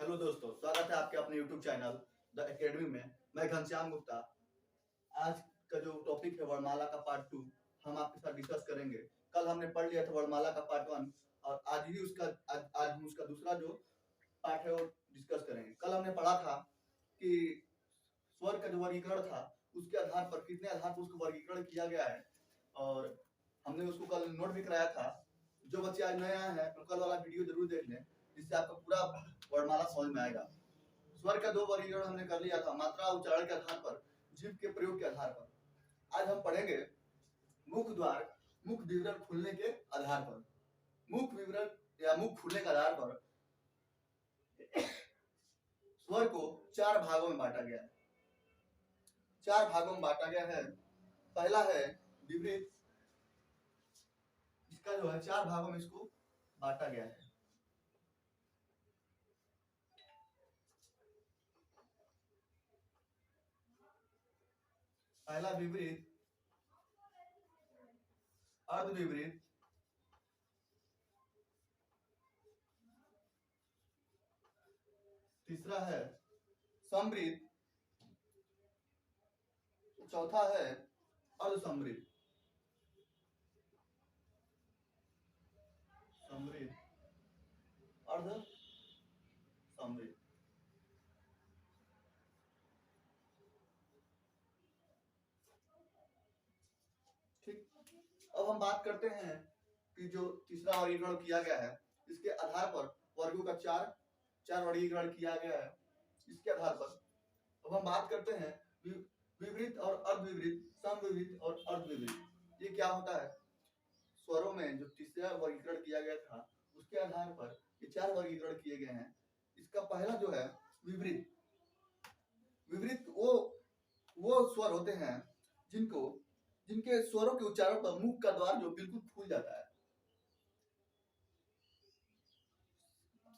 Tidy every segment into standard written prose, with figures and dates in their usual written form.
Hello दोस्तों, स्वागत है आपके अपने YouTube चैनल द एकेडमी में। मैं घनश्याम गुप्ता। आज का जो टॉपिक है वर्णमाला का पार्ट 2 हम आपके साथ डिस्कस करेंगे। कल हमने पढ़ लिया था वर्णमाला का पार्ट 1 और आज हम उसका दूसरा जो पार्ट है वो डिस्कस करेंगे। कल हमने पढ़ा था कि स्वर का जो वर्गीकरण था उसके आधार पर कितने आधार पर उसको वर्गीकरण किया गया है और हमने उसको कल नोट भी कराया था। जो बच्चे आज नए आए हैं तो कल वाला वीडियो जरूर देख लें, जिससे आपको पूरा वर्णमाला समझ में आएगा। स्वर का 2 वर्गीकरण हमने कर लिया था, मात्रा उच्चारण के आधार पर, जीभ के प्रयोग के आधार पर। आज हम पढ़ेंगे मुख द्वार, मुख विवरण खुलने के आधार पर। मुख विवरण या मुख खुलने के आधार पर स्वर को 4 भागों में बांटा गया है। 4 भागों में बांटा गया है। पहला है विवृत, इसका जो है 4 भागों में इसको बांटा गया है। पहला विवृत, अर्धविवृत, तीसरा है समवृत, चौथा है अर्धसमवृत। समवृत, अर्धसमवृत। ठीक, अब हम बात करते हैं कि जो तीसरा वर्गीकरण किया गया है इसके आधार पर वर्गों का चार वर्गीकरण किया गया है। इसके आधार पर अब हम बात करते हैं विवृत और अर्धविवृत, समविवृत और अर्धविवृत। ये क्या होता है? स्वरों में जो तीसरा वर्गीकरण किया गया था उसके आधार पर ये 4 वर्गीकरण किए गए हैं। इसका पहला जो है विवृत। विवृत वो स्वर होते हैं जिनके स्वरों के उच्चारण पर मुख का द्वार जो बिल्कुल खुल जाता है।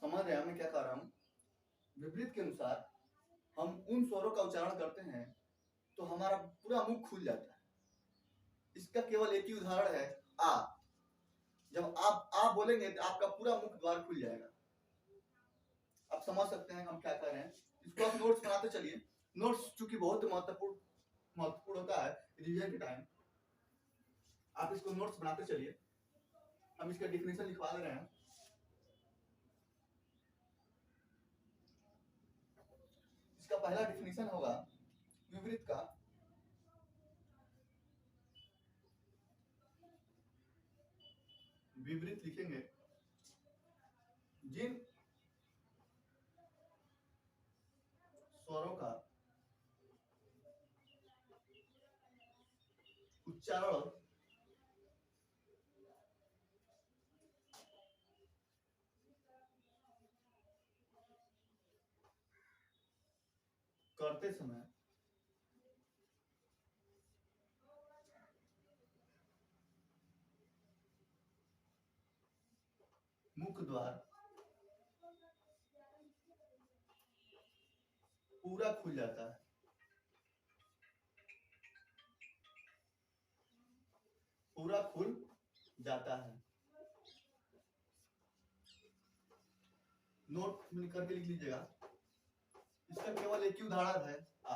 समझ रहे हैं मैं क्या कह रहा हूं? विपरीत के अनुसार हम उन स्वरों का उच्चारण करते हैं तो हमारा पूरा मुख खुल जाता है। इसका केवल एक ही उदाहरण है आ। जब आप आ बोलेंगे तो आपका पूरा मुख द्वार खुल जाएगा। आप समझ सकते हैं हम क्या कर रहे हैं। इसको आप नोट्स बनाते चलिए। नोट्स चूंकि बहुत महत्वपूर्ण होता है रिवीजन के टाइम, आप इसको नोट्स बनाते चलिए। हम इसका डेफिनेशन लिखवा दे रहे हैं। इसका पहला डेफिनेशन होगा विवृत का। विवृत लिखेंगे जिन स्वरों का उच्चारण करते समय मुख द्वार पूरा खुल जाता है। पूरा खुल जाता है। नोट करके लिख लीजिएगा। इसका केवल एक ही उदाहरण है आ।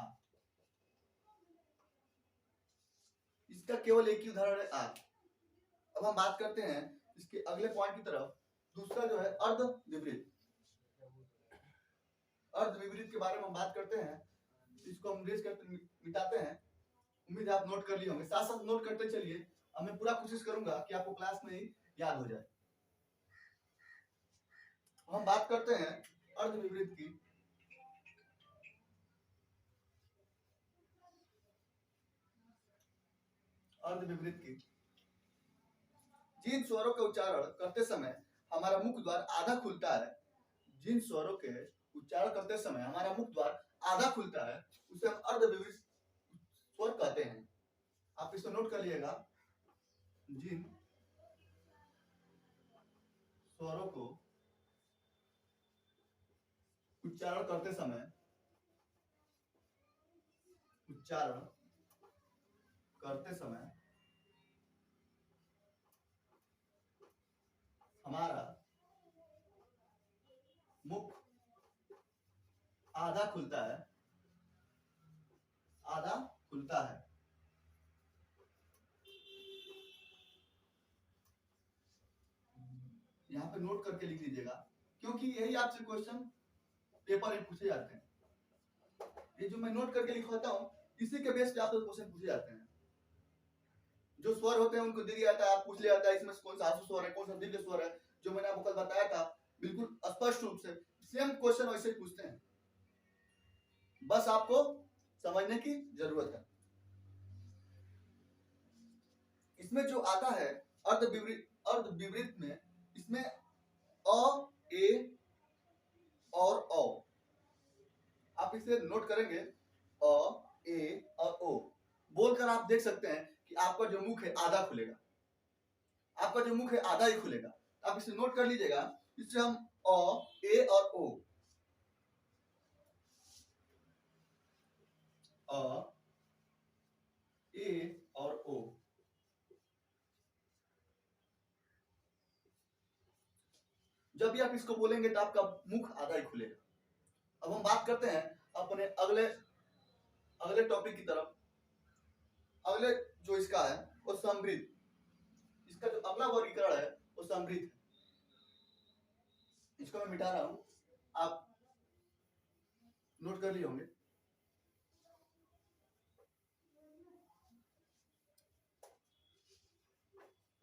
इसका केवल एक ही उदाहरण है आ। अब हम बात करते हैं इसके अगले पॉइंट की तरफ। दूसरा जो है अर्धविवृत। अर्धविवृत के बारे में हम बात करते हैं। इसको हम रेस करते मिटाते हैं। उम्मीद है आप नोट कर लिए होंगे। साथ साथ नोट करते चलिए। अब मैं पूरा कोशिश करूंगा कि आपको क्लास में ही याद हो जाए। हम बात करते हैं अर्धविवृत की। अर्धविवृत की जिन स्वरों के उच्चारण करते समय हमारा मुख द्वार आधा खुलता है, जिन स्वरों के उच्चारण करते समय हमारा मुख द्वार आधा खुलता है उसे हम अर्धविवृत स्वर कहते हैं। आप इसको नोट कर लिएगा। जिन स्वरों को उच्चारण करते समय हमारा मुख आधा खुलता है, आधा खुलता है। यहाँ पे नोट करके लिख लीजिएगा, क्योंकि यही आपसे क्वेश्चन पेपर में पूछे जाते हैं। ये जो मैं नोट करके लिखवाता हूँ, इसी के बेस पे आपसे क्वेश्चन पूछे जाते हैं। जो स्वर होते हैं उनको दे दिया जाता है, आप पूछ लिया जाता है इसमें कौन सा आसु स्वर है, कौन सा दीर्घ स्वर है, जो मैंने आपको कल बताया था बिल्कुल स्पष्ट रूप से सेम क्वेश्चन वैसे ही पूछते हैं, बस आपको समझने की जरूरत है। इसमें जो आता है अर्ध विवृत में, इसमें अ, ए और औ, आप इसे नोट करेंगे, अ, ए और ओ बोलकर आप देख सकते हैं कि आपका जो मुख है आधा खुलेगा, आपका जो मुख है आधा ही खुलेगा। आप इसे नोट कर लीजिएगा। इससे हम अ, ए और ओ, अ, ए और ओ, जब भी आप इसको बोलेंगे तो आपका मुख आधा ही खुलेगा। अब हम बात करते हैं अपने अगले टॉपिक की तरफ। अगले जो इसका है वो समृद्ध, इसका जो अगला वर्गीकरण है वो समृद्ध है। इसको मैं मिटा रहा हूं, आप नोट कर लिए होंगे।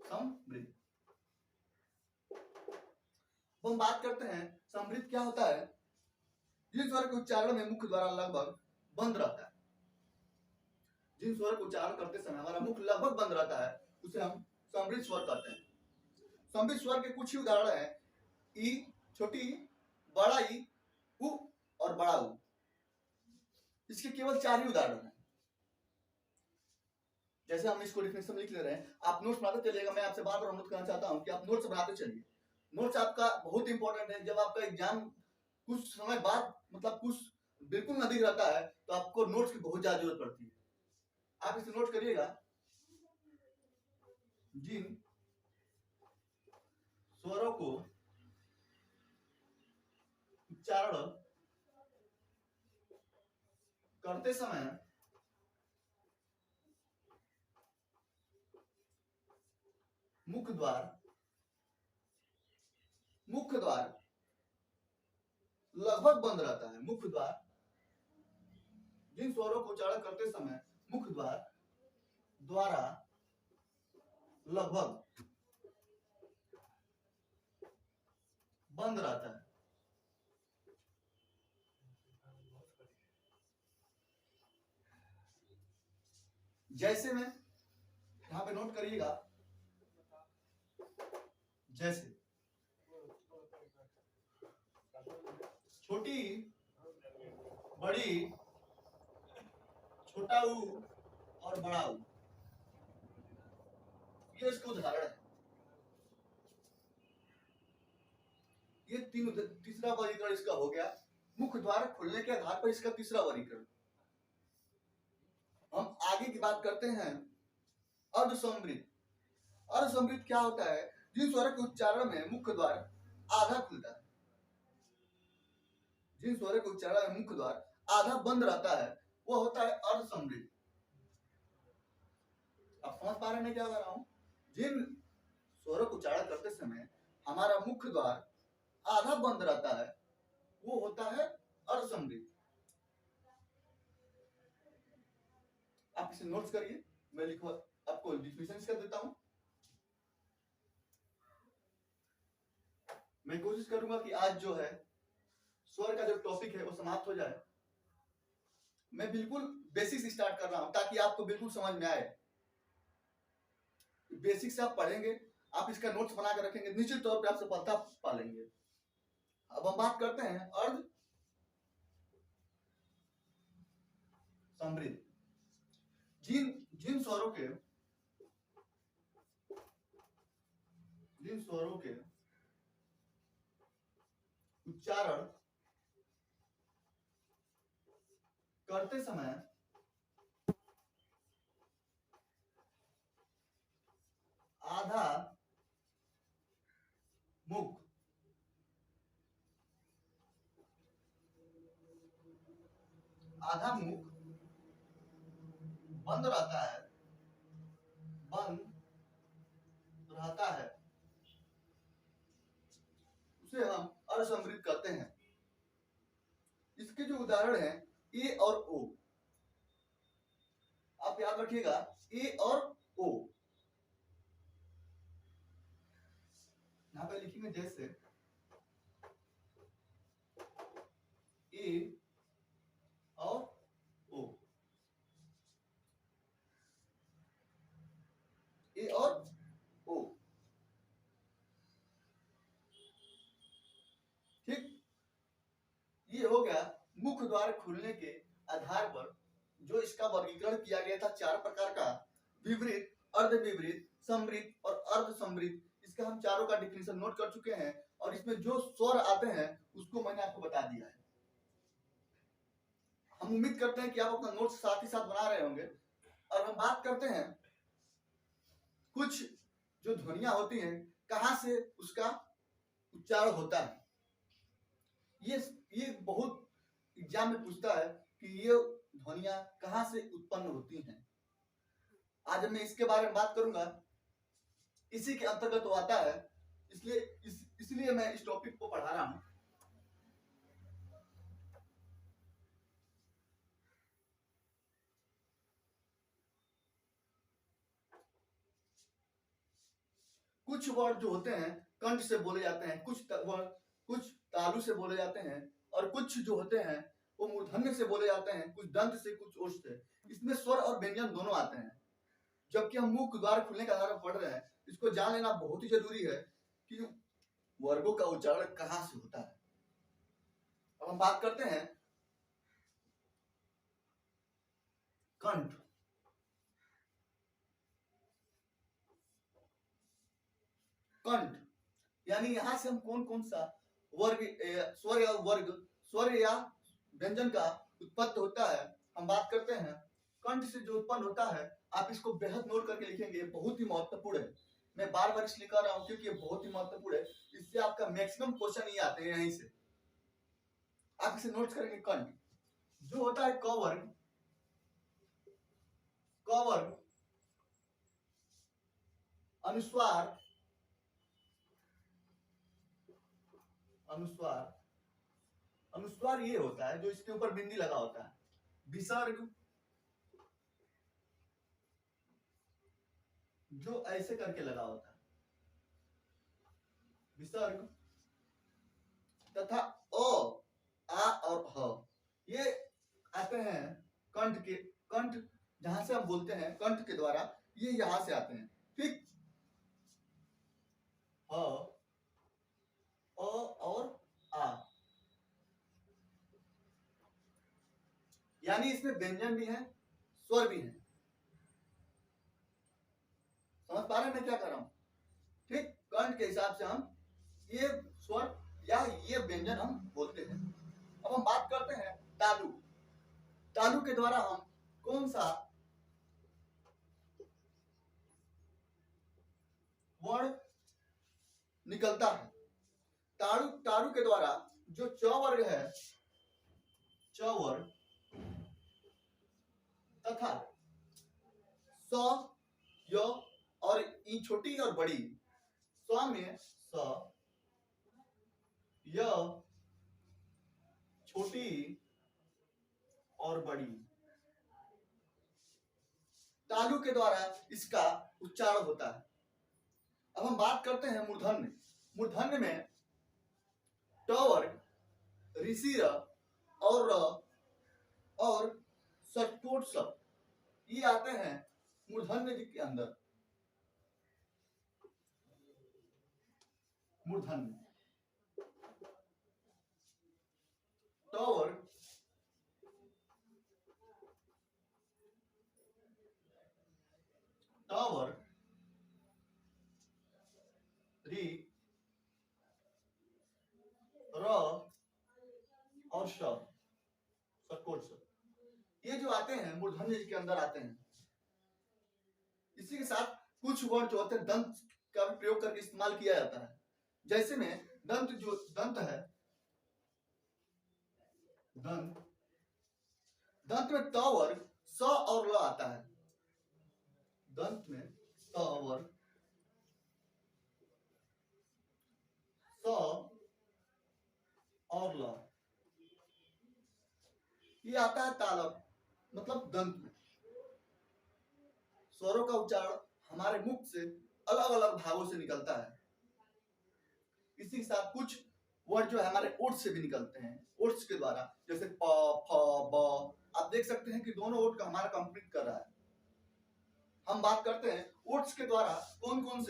समृद्ध, हम बात करते हैं समृद्ध क्या होता है। जिन स्वर के उच्चारण में मुख द्वारा लगभग बंद रहता है, जिन स्वर को उच्चारण करते समय हमारा मुख लगभग बंद रहता है, उसे हम समृद्ध स्वर कहते हैं। समृद्ध स्वर के कुछ ही उदाहरण हैं, ई, छोटी ई, बड़ा ई, उ और बड़ा उ। इसके केवल 4 ही उदाहरण हैं। जैसे हम इसको डिफिनेशन में लिख ले रहे हैं, आप नोट्स बनाते चलिएगा। मैं आपसे बार बार अनुरोध करना चाहता हूं कि आप नोट्स बनाते चलिए। नोट्स आपका बहुत इंपॉर्टेंट है। जब आपका एग्जाम कुछ समय बाद, मतलब कुछ बिल्कुल नजदीक रहता है, तो आपको नोट्स की बहुत ज्यादा जरूरत पड़ती है। आप इसे नोट करिएगा। जिन स्वरों को उच्चारण करते समय मुख द्वार लगभग बंद रहता है। मुख द्वार, जिन स्वरों को उच्चारण करते समय मुख द्वारा लगभग बंद रहता है। जैसे में यहां पे नोट करिएगा, जैसे छोटी, बड़ी, छोटा ऊ और बड़ा ऊ, ये इसका उदाहरण है। ये तीसरा वर्गीकरण इसका हो गया। मुख्य द्वार खुलने के आधार पर इसका तीसरा वर्गीकरण। हम आगे की बात करते हैं अर्धसमृद्ध। अर्धसमृद्ध क्या होता है? जिन स्वर के उच्चारण में मुख्य द्वार आधा खुलता है, जिन स्वर के उच्चारण में मुख्य द्वार आधा बंद रहता है, वो होता है अर्धसमृद्ध। आप समझ पा रहे हैं क्या बता रहा हूं? जिन स्वरों को उच्चारण करते समय हमारा मुख्य द्वार आधा बंद रहता है, वो होता है अर्धसमृद्ध। आप इसे नोट्स करिए, मैं लिखवा आपको डिफिनेशन कर देता हूं। मैं कोशिश करूंगा कि आज जो है स्वर का जो टॉपिक है वो समाप्त हो जाए। मैं बिल्कुल बेसिक से स्टार्ट कर रहा हूं ताकि आपको बिल्कुल समझ में आए। बेसिक से आप पढ़ेंगे, आप इसका नोट्स बना कर रखेंगे, निश्चित तौर पे आप सफलता पा लेंगे। अब हम बात करते हैं अर्ध समृद्ध। जिन जिन स्वरों के उच्चारण करते समय आधा मुख आधा मुख बंद रहता है, बंद रहता है, उसे हम असमृद्ध कहते हैं। इसके जो उदाहरण हैं ए और ओ, आप याद रखिएगा, ए और ओ। यहां पे लिखेंगे जैसे ए और ओ, ए और ओ, ठीक। ये हो गया मुख द्वार खुलने के आधार पर जो इसका वर्गीकरण किया गया था 4 प्रकार का, विवृत, अर्धविवृत, समृद्ध और अर्धसमृद्ध। इसका हम चारों का डिफिनेशन नोट कर चुके हैं और इसमें जो स्वर आते हैं उसको मैंने आपको बता दिया है। हम उम्मीद करते हैं कि आप अपना नोट्स साथ ही साथ बना रहे होंगे। और हम बात करते हैं कुछ जो ध्वनियां होती हैं कहां से उसका उच्चारण होता है। ये बहुत एग्जाम में पूछता है कि ये ध्वनियां कहां से उत्पन्न होती हैं। आज मैं इसके बारे में बात करूंगा, इसी के अंतर्गत तो आता है, इसलिए मैं इस टॉपिक को पढ़ा रहा हूं। कुछ वर्ड जो होते हैं कंठ से बोले जाते हैं, कुछ तालु से बोले जाते हैं, और कुछ जो होते हैं वो मूर्धन्य से बोले जाते हैं, कुछ दंत से, कुछ ओष्ठ से। इसमें स्वर और व्यंजन दोनों आते हैं। जबकि हम मुख द्वार खुलने का आधार पढ़ रहे हैं, इसको जान लेना बहुत ही जरूरी है कि वर्गों का उच्चारण कहां से होता है। अब हम बात करते हैं कंठ। कंठ यानी यहां से हम कौन कौन सा वर्ग, स्वर या व्यंजन का उत्पत्ति होता है हम बात करते हैं। कंठ से जो उत्पन्न होता है, आप इसको बेहद नोट करके लिखेंगे, बहुत ही महत्वपूर्ण है। मैं बार बार इसलिए कर रहा हूं क्योंकि ये बहुत ही महत्वपूर्ण है। इससे आपका मैक्सिमम क्वेश्चन ही आते हैं यहीं से, आप इसे नोट करेंगे। कंठ जो होता है क वर्ग, क वर्ग अनुस्वार, अनुस्वार अनुस्वार ये होता है जो इसके ऊपर बिंदी लगा होता है। विसर्ग जो ऐसे करके लगा होता है, विसर्ग, तथा अ, आ और ह ये आते हैं कंठ जहां से हम बोलते हैं कंठ के द्वारा, ये यहां से आते हैं। ठीक, अ और आ, यानी इसमें व्यंजन भी है, स्वर भी है। समझ पा रहे हैं मैं क्या कर रहा हूं? ठीक, कंठ के हिसाब से हम ये स्वर या ये व्यंजन हम बोलते हैं। अब हम बात करते हैं तालु। तालु के द्वारा हम कौन सा वर्ण निकलता है? तालु के द्वारा जो च वर्ग है, च वर्ग तथा स, य और ई छोटी और बड़ी, स में स, य छोटी और बड़ी, तालु के द्वारा इसका उच्चारण होता है। अब हम बात करते हैं मूर्धन्य। मूर्धन्य में ट वर्ग, ऋषि र और र और षट्कोट स, ये आते हैं मूर्धन्य के अंदर। मूर्धन्य ट वर्ग, ट वर्ग, रि, र और ष, षट्कोट स, ये जो आते हैं मूर्धन्य के अंदर आते हैं। इसी के साथ कुछ वर्ड जो होते हैं दंत का भी प्रयोग करके इस्तेमाल किया जाता है। जैसे में दंत, जो दंत है, दंत दंत में त वर्ग स और ल आता है। दंत में त वर्ग स और ल, ये आता है तालब, मतलब दंत में। स्वरों का उच्चारण हमारे मुख से अलग अलग भागों से निकलता है। इसी के साथ कुछ वर्ड जो है हमारे ओठ से भी निकलते हैं, ओट्स के द्वारा, जैसे प, फ, ब। आप देख सकते हैं कि दोनों ओठ का हमारा कंप्लीट कर रहा है। हम बात करते हैं ओट्स के द्वारा कौन कौन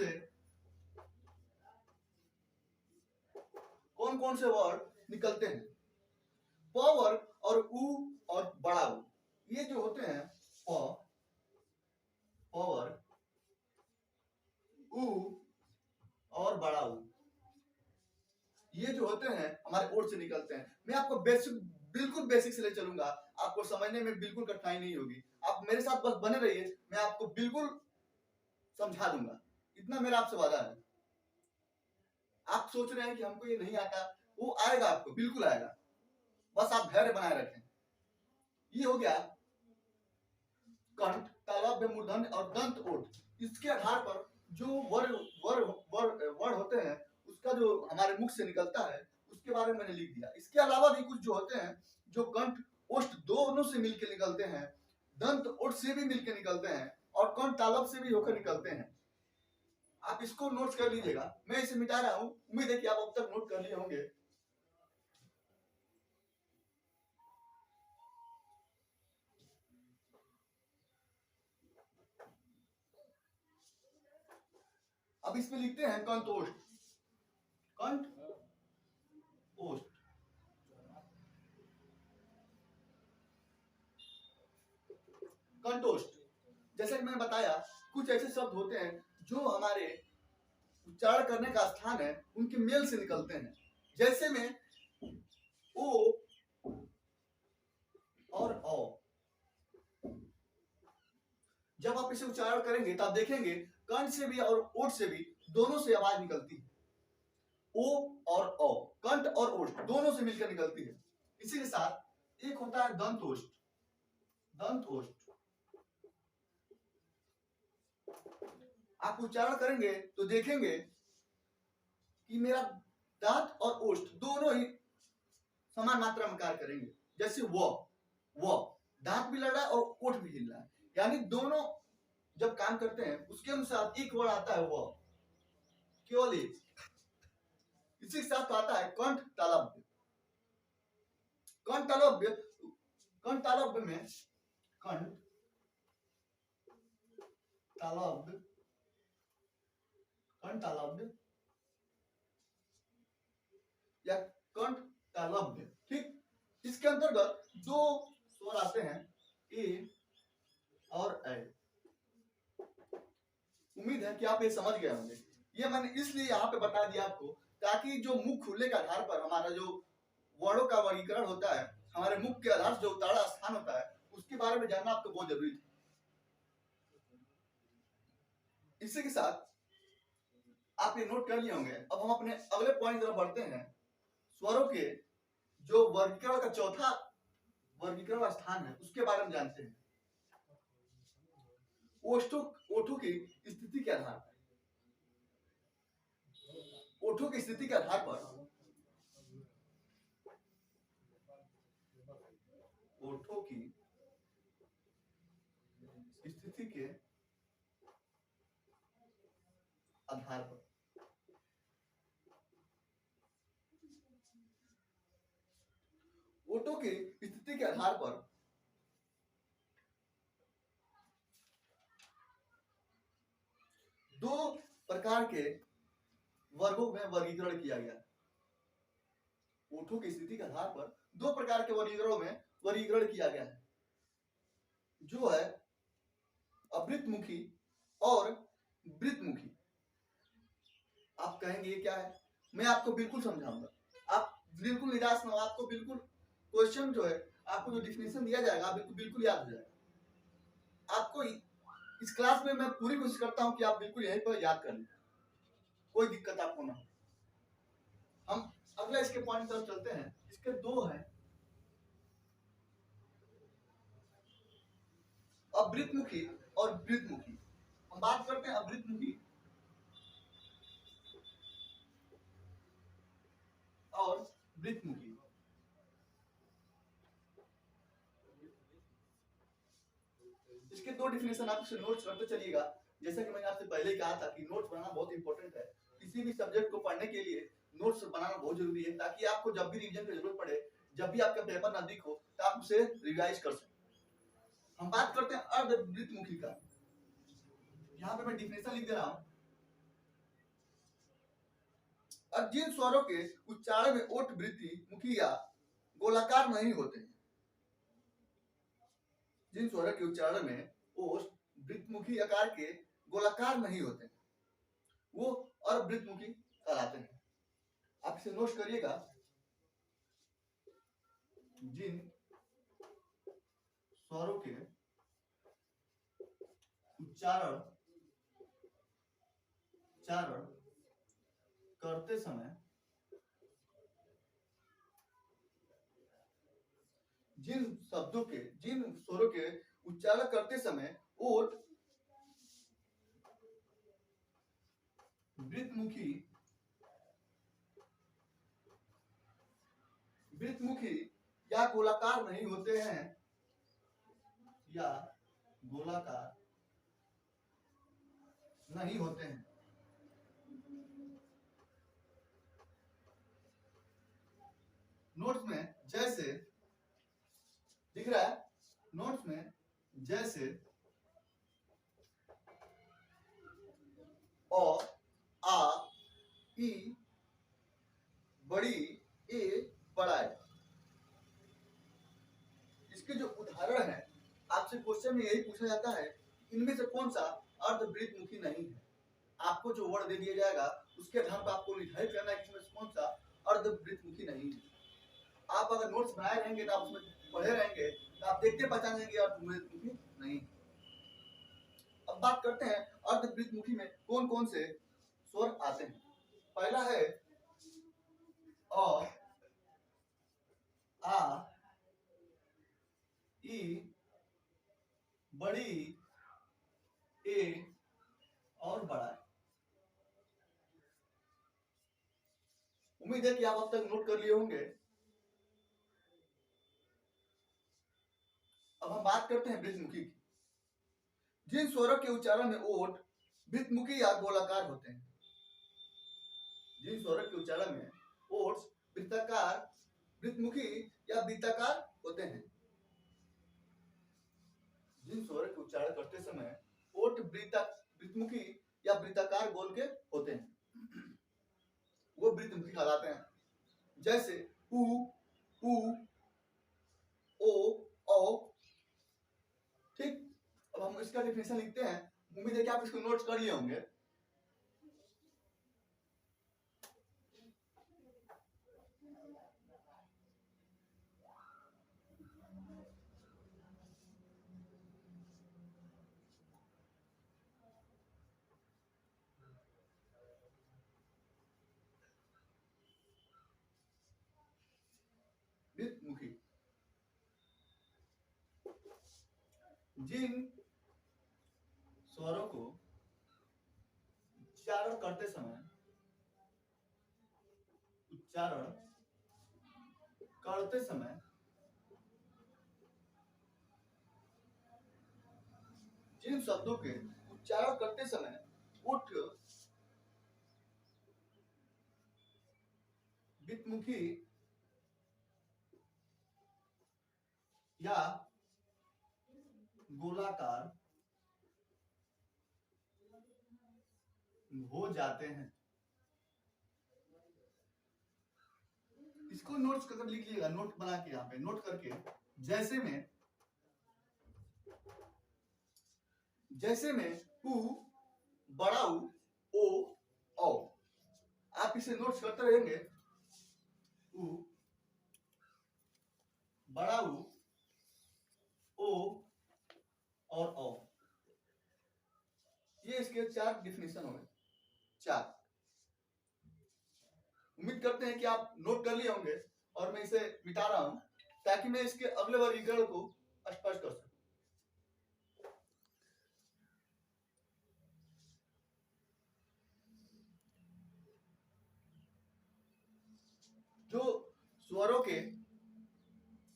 से वर्ड निकलते हैं। प वर्ग और उ और बड़ा उ, ये जो होते हैं प वर्ग, उ और बड़ा उ, ये जो होते हैं हमारे ओठ से निकलते हैं। मैं आपको बिल्कुल बेसिक से ले चलूंगा, आपको समझने में बिल्कुल कठिनाई नहीं होगी। आप मेरे साथ बस बने रहिए, मैं आपको बिल्कुल समझा दूंगा, इतना मेरा आपसे वादा है। आप सोच रहे हैं कि हमको ये नहीं आता, वो आएगा, आपको बिल्कुल आएगा, बस आप धैर्य बनाए रखें। ये हो गया कंठ, तालव्य, मूर्धन्य और दंत ओठ। इसके आधार पर जो वर्ड होते हैं उसका जो हमारे मुख से निकलता है उसके बारे में मैंने लिख दिया। इसके अलावा भी कुछ जो होते हैं जो कंठ ओष्ठ दोनों से मिलकर निकलते हैं, दंत ओठ से भी मिलकर निकलते हैं और कंठ तालव से भी होकर निकलते हैं। आप इसको नोट कर लीजिएगा, मैं इसे मिटा रहा हूं, उम्मीद है कि आप अब तक नोट कर लिए होंगे। अब इसमें लिखते हैं कंठोष्ठ, कंठ ओष्ठ। कंठोष्ठ, जैसे कि मैंने बताया, कुछ ऐसे शब्द होते हैं जो हमारे उच्चारण करने का स्थान है उनके मेल से निकलते हैं। जैसे में ओ और औ, जब आप इसे उच्चारण करेंगे तो आप देखेंगे कंठ से भी और ओठ से भी दोनों से आवाज निकलती है। ओ और औ, कंठ और ओष्ठ दोनों से मिलकर निकलती है। इसी के साथ एक होता है दंतोष्ठ, दंतोष्ठ। आप उच्चारण करेंगे तो देखेंगे कि मेरा दांत और ओष्ठ दोनों ही समान मात्रा में कार्य करेंगे। जैसे वो दांत भी लड़ रहा है और ओठ भी हिल रहा है, यानी दोनों जब काम करते हैं उसके अनुसार एक वर्ड आता है वो, केवल एक। इसी के साथ आता है कंठ तालव्य। कंठ तालव्य, कंठ तालव्य में कंठ तालव्य, कंठ तालव्य या कंठ तालव्य, ठीक। इसके अंतर्गत दो स्वर आते हैं, ए और ऐ। उम्मीद है कि आप ये समझ गए होंगे। ये मैंने इसलिए यहाँ पे बता दिया आपको, ताकि जो मुख खुलने के आधार पर हमारा जो वर्णों का वर्गीकरण होता है, हमारे मुख के आधार से जो उतारा स्थान होता है, उसके बारे में जानना आपको बहुत जरूरी है। इसी के साथ आप ये नोट कर लिए होंगे। अब हम अपने अगले पॉइंट की तरफ बढ़ते हैं। स्वरों के जो वर्गीकरण का चौथा वर्गीकरण स्थान है उसके बारे में जानते हैं। ओठों की स्थिति के आधार पर, ओठों की स्थिति के आधार पर, ओठों की स्थिति के आधार पर ओठों की स्थिति के आधार पर दो प्रकार के वर्गों में वर्गीकरण किया गया। ओठों की स्थिति के आधार पर दो प्रकार के वर्गीकरणों में वर्गीकरण किया गया है, जो है अवृतमुखी और वृत्तमुखी। आप कहेंगे ये क्या है, मैं आपको बिल्कुल समझाऊंगा, आप बिल्कुल निराश न हो। आपको बिल्कुल क्वेश्चन जो है, आपको जो डिफिनेशन दिया जाएगा आपको बिल्कुल याद हो जाएगा। आपको इस क्लास में मैं पूरी कोशिश करता हूं कि आप बिल्कुल यहीं पर याद कर लें, कोई दिक्कत आपको ना हो। हम अगला इसके पॉइंट तरफ चलते हैं। इसके दो हैं, अवृतमुखी और वृत्तमुखी। हम बात करते हैं अवृतमुखी और वृत्तमुखी। इसके दो डिफिनेशन आप नोट्स करते चलिएगा। जैसा कि मैंने आपसे पहले ही कहा था कि नोट्स बनाना बहुत इंपॉर्टेंट है। किसी भी सब्जेक्ट को पढ़ने के लिए नोट्स बनाना बहुत जरूरी है, ताकि आपको जब भी रिवीजन की जरूरत पड़े, जब भी आपका पेपर नजदीक हो, तो आप उसे रिवाइज कर सकें। हम बात करते हैं अर्धवृत्तमुखी का। यहाँ पे मैं डिफिनेशन लिख दे रहा हूं। अब जिन स्वरों के उच्चारण में ओठ वृत्ति मुखी या गोलाकार नहीं होते, जिन स्वरों के उच्चारण में ओठ वृत्तमुखी आकार के गोलाकार नहीं होते, वो अवृत्तमुखी कहलाते हैं। आप इसे नोट करिएगा। जिन स्वरों के उच्चारण करते समय जिन स्वरों के उच्चारण करते समय ओठ वृत्तमुखी या गोलाकार नहीं होते हैं, या गोलाकार नहीं होते हैं। नोट्स में जैसे दिख रहा है, नोट्स में जैसे अ, आ, ई, बड़ी ए, बड़ा ए। इसके जो उदाहरण है, आपसे क्वेश्चन में यही पूछा जाता है, इनमें से कौन सा अर्धवृत्तमुखी नहीं है। आपको जो वर्ड दे दिया जाएगा उसके आधार पर आपको निर्धारित करना है कि इसमें कौन सा अर्धवृत्तमुखी नहीं है। आप अगर नोट्स बनाए रहेंगे तो आप उसमें पढ़े रहेंगे, तो आप देखते पहचानेंगे अर्धवृत्तमुखी नहीं। अब बात करते हैं अर्धवृत्तमुखी में कौन कौन से स्वर आते हैं। पहला है अ, आ, ई, बड़ी ए और बड़ा। उम्मीद है कि आप अब तक नोट कर लिए होंगे। अब हम बात करते हैं वृत्तमुखी की। जिन स्वरों के उच्चारण में ओठ वृत्तमुखी या गोलाकार होते हैं, जिन स्वरों के उच्चारण में ओठ वृत्ताकार, वृत्तमुखी या वृत्ताकार होते हैं, जिन स्वरों के उच्चारण करते समय ओठ वृत्तमुखी या वृत्ताकार गोल के होते हैं, वो वृत्तमुखी कहलाते हैं। जैसे उ, ओ, औ। ठीक। अब हम इसका डेफिनेशन लिखते हैं। उम्मीद है कि आप इसको नोट्स कर लिए होंगे। वृत्तमुखी जिन स्वरों को उच्चारण करते समय जिन शब्दों के उच्चारण करते समय ओठ वृत्तमुखी या गोलाकार हो जाते हैं, इसको नोट्स कर लिख लीजिएगा। नोट बना के यहाँ पे नोट करके, जैसे में उ, बड़ा उ, ओ, औ। आप इसे नोट्स करते रहेंगे। उ, बड़ा उ, ओ और औ। ये इसके 4 डिफिनेशन हो गए। 4। उम्मीद करते हैं कि आप नोट कर लिए होंगे, और मैं इसे मिटा रहा हूं ताकि मैं इसके अगले वर्गीकरण को स्पष्ट कर सकूं। जो स्वरों के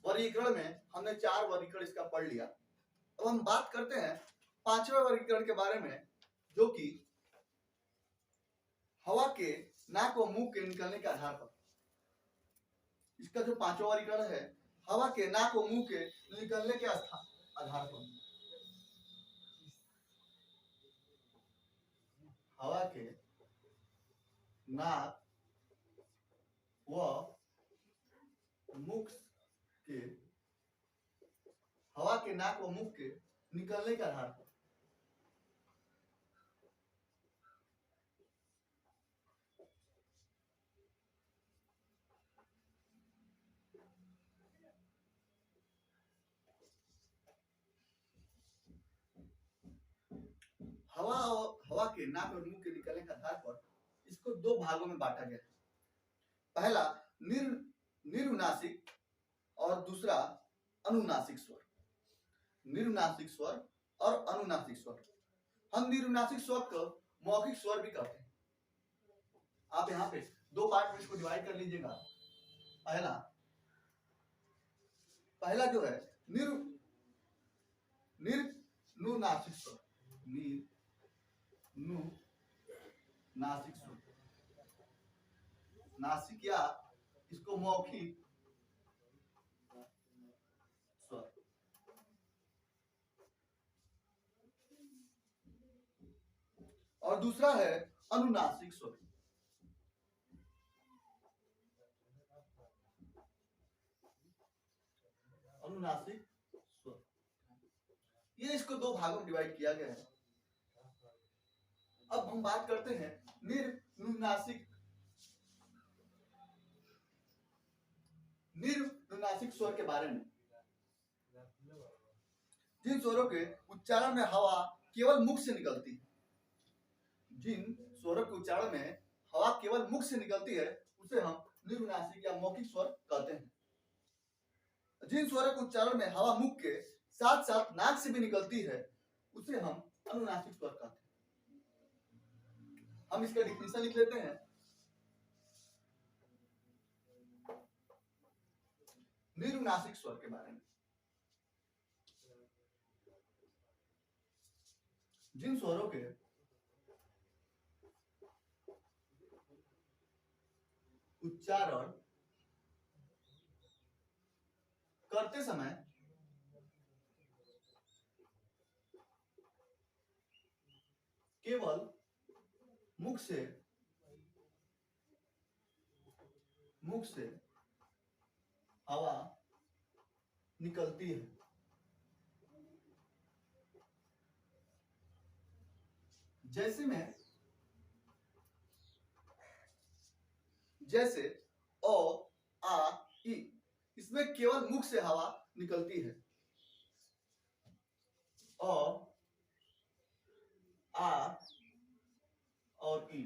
वर्गीकरण में हमने 4 वर्गीकरण इसका पढ़ लिया। अब हम बात करते हैं 5वें वर्गीकरण के बारे में, जो कि हवा के नाक व मुंह के निकलने के आधार पर। इसका जो 5वां वर्गीकरण है, हवा के नाक व मुंह के निकलने के आधार पर। हवा के नाक व मुख के, हवा के नाक व मुख के निकलने के आधार पर। हवा के नाक और मुंह के निकलने के आधार पर इसको 2 भागों में बांटा गया है। पहला निरुनासिक और दूसरा अनुनासिक स्वर। निरुनासिक स्वर और अनुनासिक स्वर। हम निरुनासिक स्वर को मौखिक स्वर भी कहते हैं। आप यहाँ पे 2 पार्ट में इसको डिवाइड कर लीजिएगा। पहला जो है निरुनासिक स्वर। नासिक स्वर, नासिक या इसको मौखिक स्वर। और दूसरा है अनुनासिक स्वर। अनुनासिक स्वर, ये इसको 2 भागों में डिवाइड किया गया है। अब हम बात करते हैं निरुनासिक स्वर के बारे में। जिन स्वरों के उच्चारण में हवा केवल मुख से निकलती है, जिन स्वरों के उच्चारण में हवा केवल मुख से निकलती है, उसे हम निरुनासिक या मौखिक स्वर कहते हैं। जिन स्वरों के उच्चारण में हवा मुख के साथ साथ नाक से भी निकलती है, उसे हम अनुनासिक स्वर कहते हैं। हम इसका डिफिनेशन लिख लेते हैं। निरुनासिक स्वर के बारे में, जिन स्वरों के उच्चारण करते समय केवल मुख से हवा निकलती है, जैसे ओ आ ई, इसमें केवल मुख से हवा निकलती है। ओ आ और ई।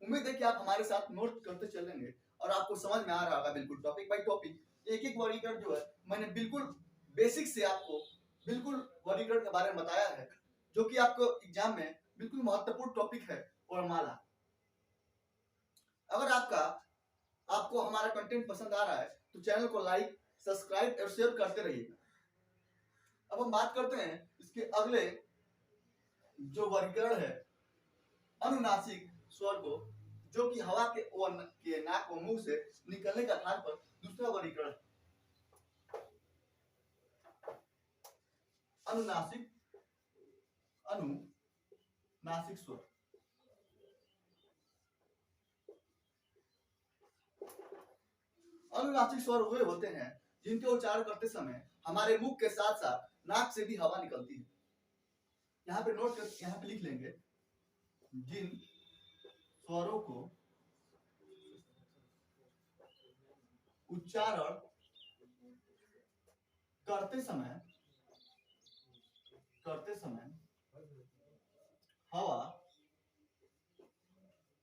उम्मीद है कि आप हमारे साथ नोट करते चलेंगे और आपको समझ में आ रहा होगा। बिल्कुल टॉपिक बाय टॉपिक एक एक वर्गीकरण जो है मैंने बिल्कुल बेसिक से आपको बिल्कुल वर्गीकरण के बारे में बताया है, जो कि आपको एग्जाम में बिल्कुल महत्वपूर्ण टॉपिक है वर्णमाला। अगर आपको हमारा कंटेंट पसंद आ रहा है तो चैनल को लाइक, सब्सक्राइब और शेयर करते रहिए। अब हम बात करते हैं इसके अगले जो वर्गीकरण है अनुनासिक स्वर को, जो कि हवा के नाक व मुंह से निकलने के आधार पर दूसरा वर्गीकरण। अनुनासिक स्वर। अनुनासिक स्वर वे होते हैं जिनके उच्चारण करते समय हमारे मुख के साथ साथ नाक से भी हवा निकलती है। यहाँ पे नोट कर, यहाँ पे लिख लेंगे, जिन स्वरों को उच्चारण करते समय हवा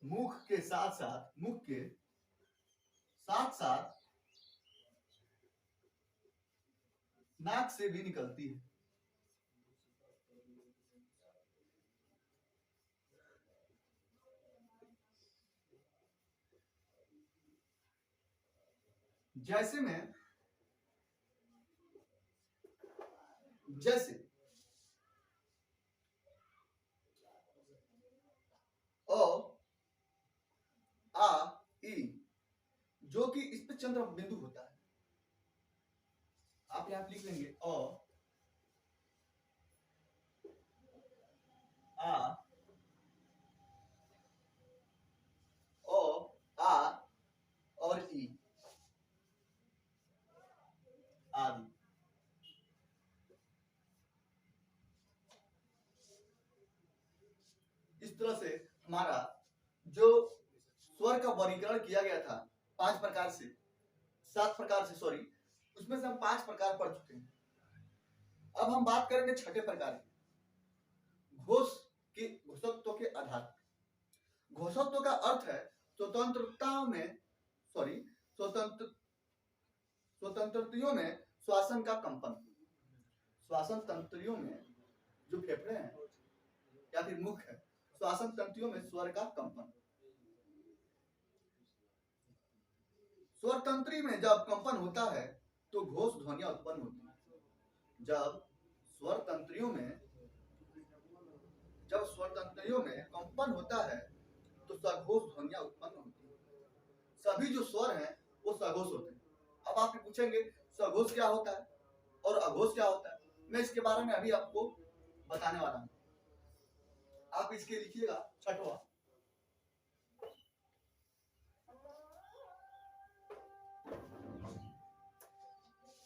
मुख के साथ साथ नाक से भी निकलती है। जैसे में जैसे अ आ ई, जो कि इस पे चंद्र बिंदु होता है। आप यहां लिख लेंगे अ आ ओ आ और ई आदि। इस तरह से हमारा जो स्वर का वर्गीकरण किया गया था 5 प्रकार से, 7 प्रकार से, सॉरी, उसमें से हम 5 प्रकार पढ़ चुके हैं। अब हम बात करेंगे छठे प्रकार की, घोष के घोषत्व के आधार। घोषत्व का अर्थ है स्वतंत्रता में, सॉरी, स्वतंत्रियों में श्वासन का कंपन। श्वासन तंत्रियों में जो फेफड़े हैं या फिर मुख है, श्वासन तंत्रियों में स्वर का कंपन। स्वर तंत्री में जब कंपन होता है तो घोष ध्वनियां उत्पन्न होती हैं। जब स्वर तंत्रियों में कंपन होता है तो सघोष ध्वनियां उत्पन्न होती हैं। सभी जो स्वर हैं वो सघोष होते हैं। अब आप पूछेंगे सघोष क्या होता है और अघोष क्या होता है, मैं इसके बारे में अभी आपको बताने वाला हूं। आप इसके लिखिएगा छठवां,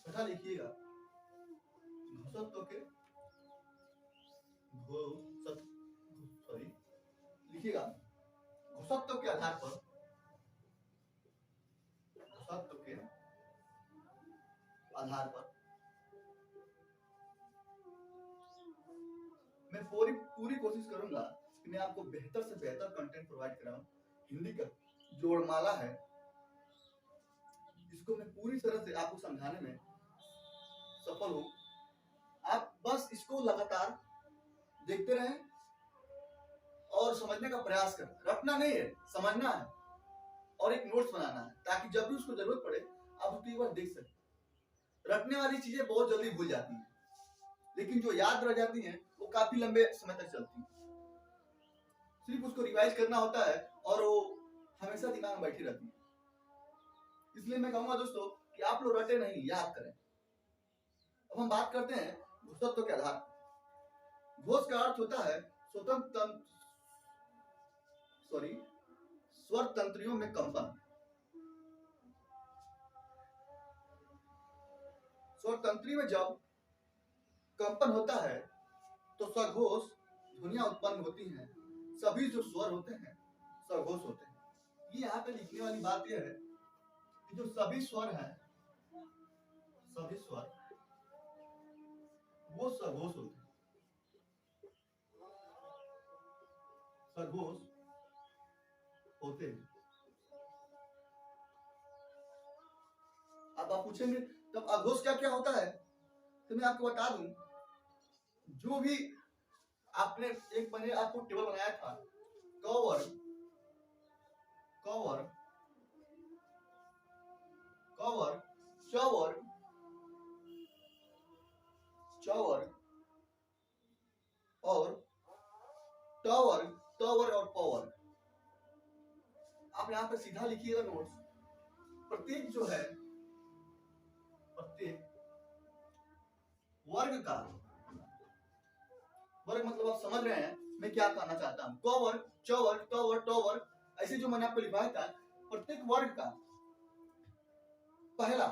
छठा लिखिएगा, घोषत्व के लिखिएगा घोषत्व के आधार पर, घोषत्व के आधार पर मैं पूरी कोशिश करूंगा कि मैं आपको बेहतर से बेहतर कंटेंट प्रोवाइड कराऊं। हिंदी का जो वर्णमाला है इसको मैं पूरी तरह से आपको समझाने में सफल हूं। आप बस इसको लगातार देखते रहें और समझने का प्रयास करें। रटना नहीं है, समझना है और एक नोट्स बनाना है, ताकि जब भी उसको जरूरत पड़े आप उसको एक बार देख सकें। रटने वाली चीजें बहुत जल्दी भूल जाती हैं, लेकिन जो याद रह जाती हैं वो काफी लंबे समय तक चलती हैं। सिर्फ उसको रिवाइज करना होता है और वो हमेशा दिमाग में बैठी रहती है। इसलिए मैं कहूंगा दोस्तों कि आप लोग रटे नहीं, याद करें। अब हम बात करते हैं घोषत्व के आधार। घोष का अर्थ होता है स्वर तंत्रियों में कंपन। स्वर तंत्री में जब कंपन होता है तो सघोष ध्वनियां उत्पन्न होती हैं। सभी जो स्वर होते हैं सघोष होते हैं। ये यहाँ पे लिखने वाली बात यह है कि जो सभी स्वर हैं, सभी स्वर वो सघोष होते हैं, सघोष होते हैं। अब आप पूछेंगे तब अघोष क्या क्या होता है, तो मैं आपको बता दूं, जो भी आपने एक मैंने आपको टेबल बनाया था, कवर कवर कवर चवर चवर और टावर, टावर और पावर। आप यहां पर सीधा लिखिएगा नोट्स। प्रत्येक जो है, प्रत्येक वर्ग का, वर्ग मतलब आप समझ रहे हैं मैं क्या कहना चाहता हूं। कवर, चवर, टावर, टावर, ऐसे जो मैंने आपको लिखवाया था, प्रत्येक वर्ग का पहला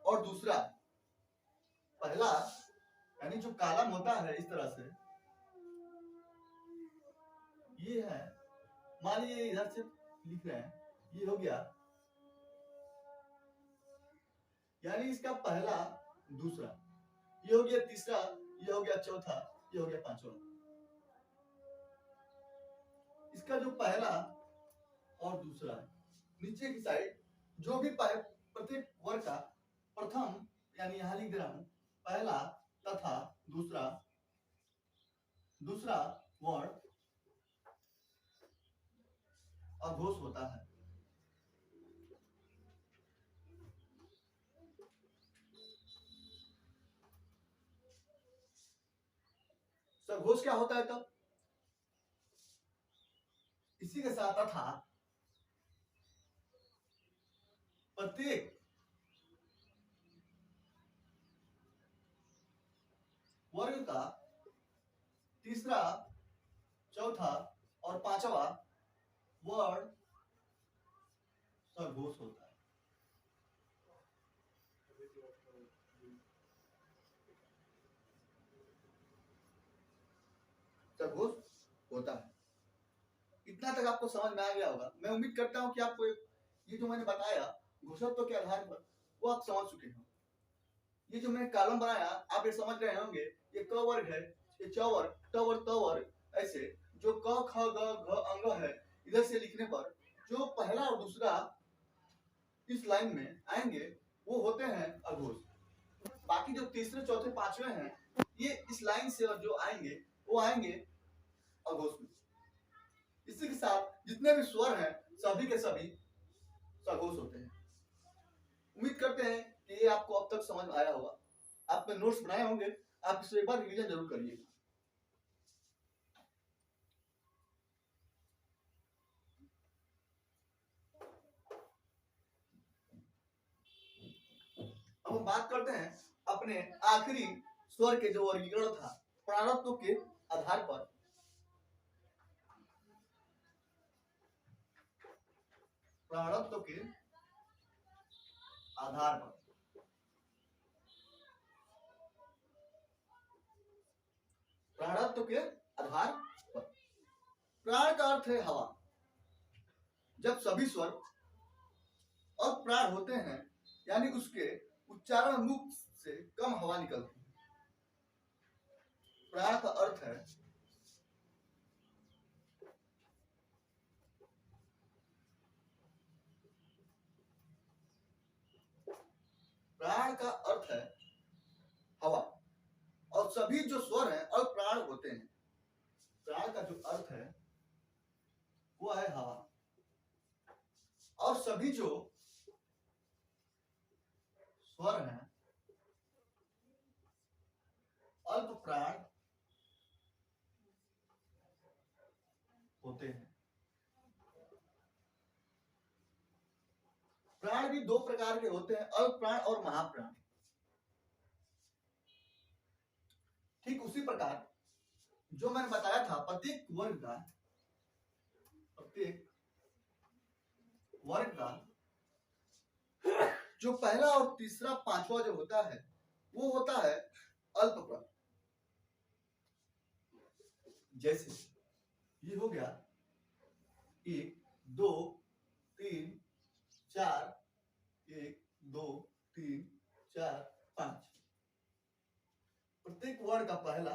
और दूसरा, पहला यानी जो कॉलम होता है इस तरह से, ये है, मान लीजिए इधर से लिख रहे हैं, ये हो गया, यानी इसका पहला, दूसरा, ये हो गया तीसरा, ये हो गया चौथा, ये हो गया पांचवा। इसका जो पहला और दूसरा है, नीचे की साइड जो भी प्रत्येक वर्ग का प्रथम, यानी यहां लिख दे रहा हूं, पहला तथा दूसरा, दूसरा वर्ण अघोष होता है। सघोष क्या होता है तब? इसी के साथ था प्रत्येक वर्ग का तीसरा, चौथा और पांचवा वर्ड सघोष होता है। सघोष होता है। इतना तक आपको समझ में आ गया होगा। मैं उम्मीद करता हूं कि आपको ये जो मैंने बताया घोषत्व के आधार पर वो आप समझ चुके हैं। ये जो मैंने कॉलम बनाया आप ये समझ रहे होंगे, ये क वर्ग है, ये च वर्ग, ट वर्ग, त वर्ग, ऐसे जो क ख ग घ अंग है इधर से लिखने पर जो पहला और दूसरा इस लाइन में आएंगे वो होते हैं अघोष। बाकी जो तीसरे, चौथे, पांचवे हैं ये इस लाइन से और जो आएंगे वो आएंगे अघोष में। इसी के साथ जितने भी स्वर हैं सभी के सभी सघोष होते हैं। उम्मीद करते हैं कि ये आपको अब तक समझ में आया होगा। आपने नोट्स बनाए होंगे, आप इसे एक बार रिवीजन जरूर करिएगा। अब हम बात करते हैं अपने आखिरी स्वर के जो वर्गीकरण था प्राणत्व के आधार पर। प्राणत्व के आधार पर प्राणत्व के आधार पर प्राण का अर्थ है हवा। जब सभी स्वर और प्राण होते हैं यानी उसके उच्चारण मुख से कम हवा निकलती है। प्राण का अर्थ है प्राण का अर्थ है हवा और सभी जो स्वर हैं और प्राण होते हैं। प्राण का जो अर्थ है वो है हवा और सभी जो स्वर हैं अल्प प्राण होते हैं। प्राण भी दो प्रकार के होते हैं, अल्प प्राण और महाप्राण। ठीक उसी प्रकार जो मैंने बताया था प्रत्येक वर्ग का जो पहला और तीसरा, पांचवा जो होता है वो होता है अल्प प्राण। जैसे ये हो गया 1 2 3 4, 1 2 3 4 5। प्रत्येक वर्ड का पहला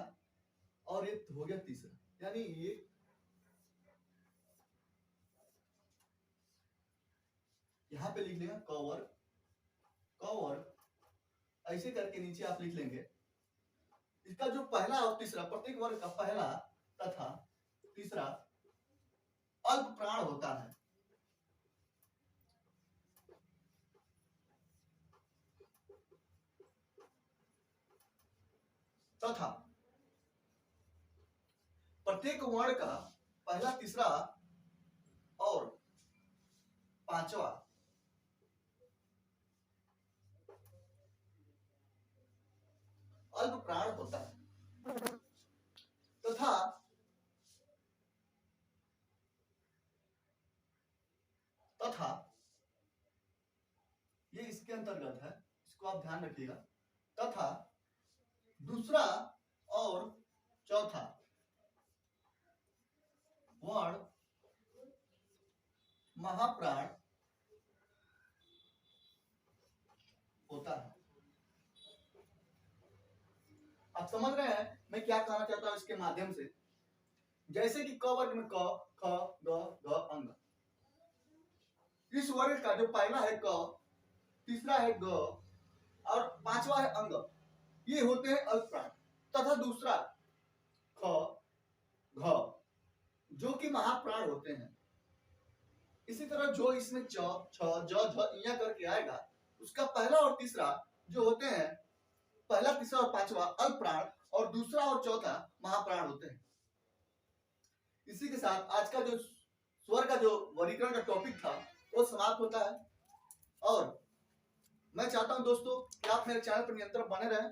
और एक हो गया तीसरा, यानी ये यहां पे लिख लेगा क वर्ग, ऐसे करके नीचे आप लिख लेंगे। इसका जो पहला और तीसरा, प्रत्येक वर्ग का पहला तथा तीसरा अल्प प्राण होता है। तथा प्रत्येक वर्ण का पहला, तीसरा और पांचवा अल्प प्राण होता है। तथा ये इसके अंतर्गत है, इसको आप ध्यान रखिएगा। तथा दूसरा और चौथा वर्ण महाप्राण होता है। आप समझ रहे हैं मैं क्या कहना चाहता हूं इसके माध्यम से? जैसे कि क वर्ग में क, ख, ग, घ अंग। इस वर्ग का जो पहला है क, तीसरा है ग और पांचवा है अंग, ये होते हैं अल्प प्राण। तथा दूसरा ख, घ जो कि महाप्राण होते हैं। इसी तरह जो इसमें च, छ, ज, झ इया करके आएगा उसका पहला और तीसरा जो होते हैं, पहला, तीसरा और पांचवा अल्प प्राण, और दूसरा और चौथा महाप्राण होते हैं। इसी के साथ आज का जो स्वर का जो वर्गीकरण का टॉपिक था वो समाप्त होता है। और मैं चाहता हूं दोस्तों कि आप मेरे चैनल पर निरंतर बने रहें,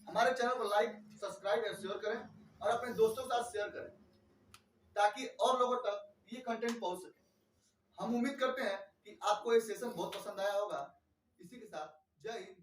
हमारे चैनल को लाइक, सब्सक्राइब या शेयर करें और अपने दोस्तों के साथ शेयर करें ताकि और लोगों तक ये कंटेंट पहुंच सके। हम उम्मीद करते हैं कि आपको ये सेशन बहुत पसंद आया होगा। इसी के साथ जय हिंद।